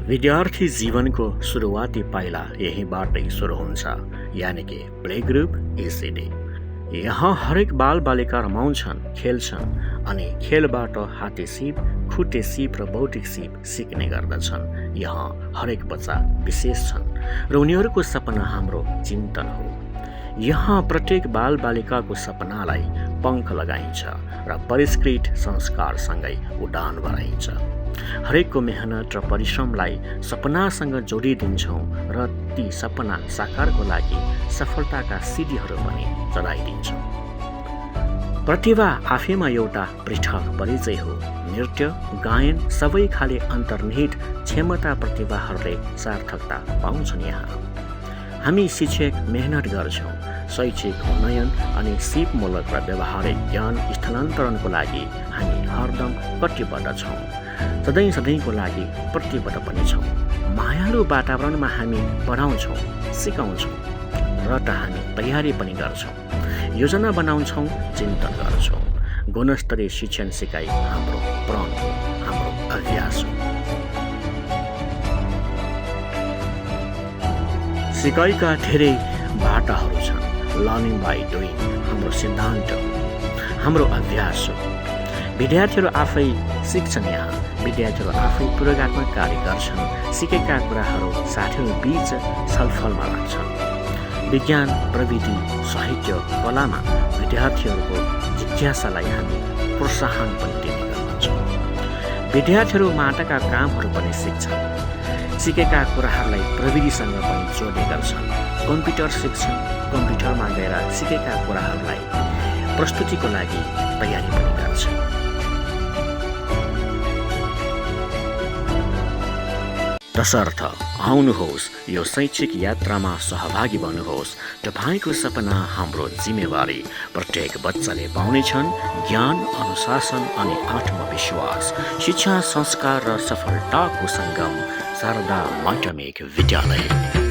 विद्यार्थी जीवनको सुरुवाती पाइला यहीँबाटै सुरु हुन्छ, यानि कि प्ले ग्रुप ECD। यहाँ हरेक बालबालिका रमाउँछन्, खेल्छन् अनि खेलबाट हाते सिप, खुट्टे सिप र बौद्धिक सिप सिक्ने गर्दछन्। यहाँ हरेक बच्चा विशेष छन् र उनीहरूको सपना हाम्रो चिन्तन हो। यहाँ प्रत्येक बालबालिकाको सपनालाई पङ्ख लगाइन्छ र परिष्कृत संस्कारसँगै उडान भराइन्छ। हरेकको मेहनत र परिश्रमलाई सपनासँग जोडिदिन्छौँ र ती सपना साकारको लागि सफलताका सिडीहरू पनि चढाइदिन्छौँ। प्रतिभा आफैमा एउटा पृथक परिचय हो। नृत्य, गायन सबै खाले अन्तर्निहित क्षमता प्रतिभाहरूले सार्थकता पाउँछन्। यहाँ हामी शिक्षक मेहनत गर्छौँ। शैक्षिक उन्नयन अनि सिपमूलक र व्यावहारिक ज्ञान स्थानान्तरणको लागि हामी हरदम कटिबद्ध छौँ। सधैँको लागि प्रतिबद्ध पनि छौँ। मायालु वातावरणमा हामी पढाउँछौँ, सिकाउँछौँ र त हामी तयारी पनि गर्छौँ, योजना बनाउँछौँ, चिन्तन गर्छौँ। गुणस्तरीय शिक्षण सिकाइ हाम्रो प्रण हो, हाम्रो अभ्यास हो। सिकाइका धेरै बाटाहरू छन्। लर्निङ बाई डुइङ हाम्रो सिद्धान्त हो, हाम्रो अभ्यास हो। विद्यार्थीहरू आफै सिक्छन्। यहाँ विद्यार्थीहरू आफै प्रयोगात्मक कार्य गर्छन्। सिकेका कुराहरू साथीहरू बीच छलफलमा राख्छन्। विज्ञान, प्रविधि, साहित्य, कलामा विद्यार्थीहरूको जिज्ञासालाई हामी प्रोत्साहन पनि दिने गर्दछौँ। विद्यार्थीहरू माटाका कामहरू पनि सिक्छन्। सिकेका कुराहरूलाई प्रविधिसँग पनि जोड्ने गर्छन्। कम्प्युटर सिक्छन्। कम्प्युटरमा गएर सिकेका कुराहरूलाई प्रस्तुतिको लागि तयारी पनि गर्छन्। तसर्थ आउनुहोस्, यो शैक्षिक यात्रामा सहभागी बन्नुहोस्। तपाईँको सपना हाम्रो जिम्मेवारी। प्रत्येक बच्चाले पाउनेछन् ज्ञान, अनुशासन अनि आत्मविश्वास। शिक्षा, संस्कार र सफलताको सङ्गम शारदा माध्यमिक विद्यालय।